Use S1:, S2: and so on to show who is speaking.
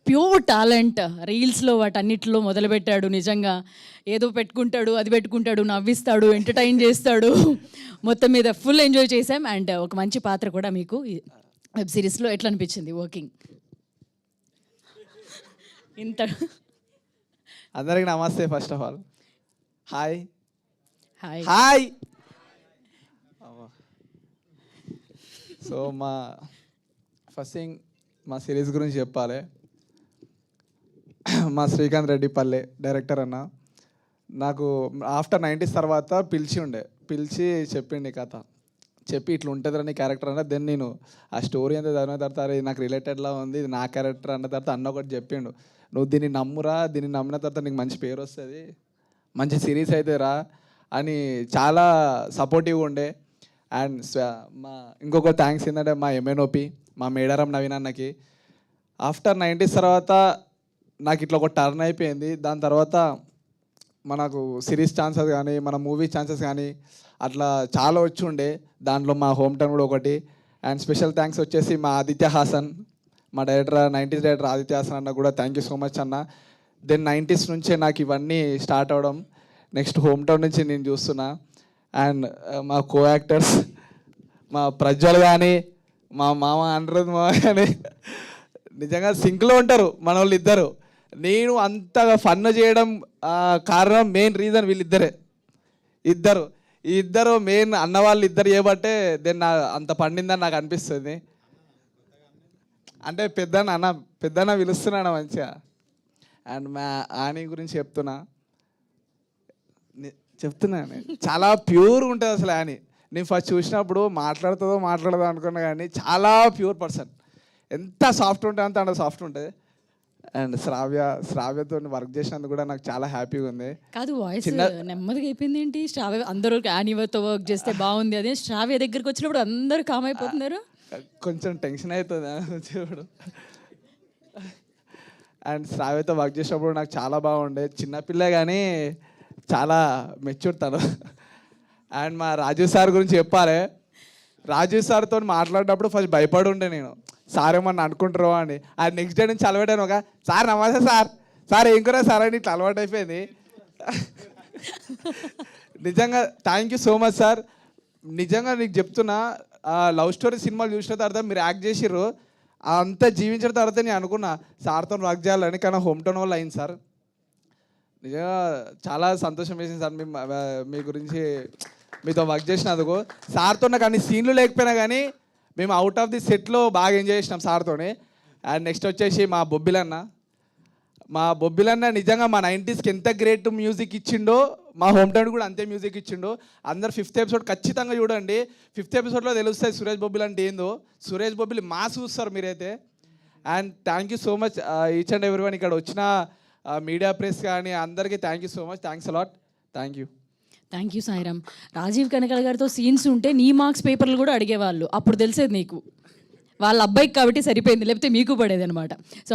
S1: Pure talent. రీల్స్లో వాటన్నిటిలో మొదలుపెట్టాడు. నిజంగా ఏదో పెట్టుకుంటాడు, అది పెట్టుకుంటాడు, నవ్విస్తాడు, ఎంటర్టైన్ చేస్తాడు. మొత్తం మీద ఫుల్ ఎంజాయ్ చేశాం. అండ్ ఒక మంచి పాత్ర కూడా మీకు వెబ్ సిరీస్లో ఎట్లా అనిపించింది వర్కింగ్? ఇంత
S2: అందరికి నమస్తే. First of all hi
S1: hi.
S2: Hi. So మా ఫస్ట్ థింగ్ మా సిరీస్ గురించి చెప్పాలి. మా శ్రీకాంత్ రెడ్డి పల్లె డైరెక్టర్ అన్న నాకు ఆఫ్టర్ 90s తర్వాత పిలిచి చెప్పిండి కథ, చెప్పి ఇట్లా ఉంటుందని క్యారెక్టర్ అన్న. దెన్ నేను ఆ స్టోరీ అంతా చదివిన తర్వాత అది నాకు రిలేటెడ్లా ఉంది, ఇది నా క్యారెక్టర్ అన్న తర్వాత అన్న ఒకటి చెప్పిండు, నువ్వు దీన్ని నమ్మురా, దీన్ని నమ్మిన తర్వాత నీకు మంచి పేరు వస్తుంది, మంచి సిరీస్ అయితే రా అని చాలా సపోర్టివ్గా ఉండే. అండ్ మా ఇంకొక థ్యాంక్స్ ఏంటంటే మా ఎంఎన్ఓపి మా మేడారం నవీన్ అన్నకి. ఆఫ్టర్ 90s తర్వాత నాకు ఇట్లా ఒక టర్న్ అయిపోయింది. దాని తర్వాత మనకు సిరీస్ ఛాన్సెస్ కానీ మన మూవీ ఛాన్సెస్ కానీ అట్లా చాలా వచ్చి ఉండే. దాంట్లో మా హోమ్ టౌన్ కూడా ఒకటి. అండ్ స్పెషల్ థ్యాంక్స్ వచ్చేసి మా ఆదిత్య హాసన్, మా director 90s director Aditya Haasan అన్న కూడా థ్యాంక్ యూ సో మచ్ అన్న. దెన్ 90s నుంచే నాకు ఇవన్నీ స్టార్ట్ అవ్వడం. నెక్స్ట్ హోమ్ టౌన్ నుంచి నేను చూస్తున్నా. అండ్ మా కో యాక్టర్స్ మా ప్రజ్వల్ కానీ మా మామ అనురుద్ మామ కానీ నిజంగా సింక్లో ఉంటారు మన వాళ్ళు ఇద్దరు. నేను అంతగా ఫన్ చేయడం కారణం మెయిన్ రీజన్ వీళ్ళిద్దరే. ఈ ఇద్దరు మెయిన్ అన్నవాళ్ళు ఇద్దరు చేయబట్టే దెన్ నా అంత పండిందని నాకు అనిపిస్తుంది. అంటే పెద్దన్న పిలుస్తున్నాను మంచిగా. అండ్ మా ఆని గురించి చెప్తున్నాను చాలా ప్యూర్ ఉంటుంది అసలు ఆని. నేను ఫస్ట్ చూసినప్పుడు మాట్లాడదో అనుకున్నా కానీ చాలా ప్యూర్ పర్సన్. ఎంత సాఫ్ట్ ఉంటుంది అంత సాఫ్ట్ ఉంటుంది. అండ్ శ్రావ్యతో వర్క్ చేసినందుకు కూడా నాకు చాలా హ్యాపీగా ఉంది.
S1: కాదు, వాయిస్ నెమ్మదిగా అయిపోయింది ఏంటి? శ్రావ్య అందరూ యానీవతో వర్క్ చేస్తే బాగుంది, అదే శ్రావ్య దగ్గరికి వచ్చినప్పుడు అందరూ కామ్ అయిపోతున్నారు.
S2: కొంచెం టెన్షన్ అవుతుంది వచ్చేప్పుడు. అండ్ శ్రావ్యతో వర్క్ చేసినప్పుడు నాకు చాలా బాగుండే. చిన్నపిల్లే కానీ చాలా మెచ్యూర్ తను. అండ్ మా రాజీవ్ సార్ గురించి చెప్పాలి. రాజీవ్ సార్తో మాట్లాడినప్పుడు ఫస్ట్ భయపడి ఉండే నేను, సార్ ఏమన్నా అనుకుంటారో అని. అది నెక్స్ట్ డే నుంచి అలవాటాను. ఒక సార్ నమస్తే సార్ ఏం కూడా సార్ అని ఇట్లా అలవాటు అయిపోయింది. నిజంగా thank you so much sir. నిజంగా నీకు చెప్తున్నా, లవ్ స్టోరీ సినిమాలు చూసిన తర్వాత మీరు యాక్ట్ చేసిర్రు, అంతా జీవించిన తర్వాత నేను అనుకున్నా సార్తో వర్క్ చేయాలని. కానీ హోమ్ టౌన్ వల్ల అయింది సార్. నిజంగా చాలా సంతోషం వేసింది సార్ మీ గురించి మీతో వర్క్ చేసినందుకు. సార్తో నాకు అన్ని సీన్లు లేకపోయినా కానీ మేము అవుట్ ఆఫ్ ది సెట్లో బాగా ఎంజాయ్ చేసినాం సార్తోనే. అండ్ నెక్స్ట్ వచ్చేసి మా బొబ్బిలన్న నిజంగా మా 90sకి ఎంత గ్రేట్ మ్యూజిక్ ఇచ్చిండో మా హోమ్ టౌన్ కూడా అంతే మ్యూజిక్ ఇచ్చిండో. అందరు 5th ఎపిసోడ్ ఖచ్చితంగా చూడండి. 5th ఎపిసోడ్లో తెలుస్తుంది సురేష్ బొబ్బిలి అంటే ఏందో. సురేష్ బొబ్బిలి మాస్ చూస్తారు మీరైతే. And thank you so much each and everyone ఇక్కడ వచ్చిన మీడియా ప్రెస్ కానీ అందరికీ thank you so much. Thanks a lot. Thank you
S1: Sairam. Rajeev Kanakala గారితో సీన్స్ ఉంటే నీ మార్క్స్ పేపర్లు కూడా అడిగేవాళ్ళు. అప్పుడు తెలిసేది నీకు వాళ్ళ అబ్బాయికి కాబట్టి సరిపోయింది, లేకపోతే మీకు పడేది అనమాట. సో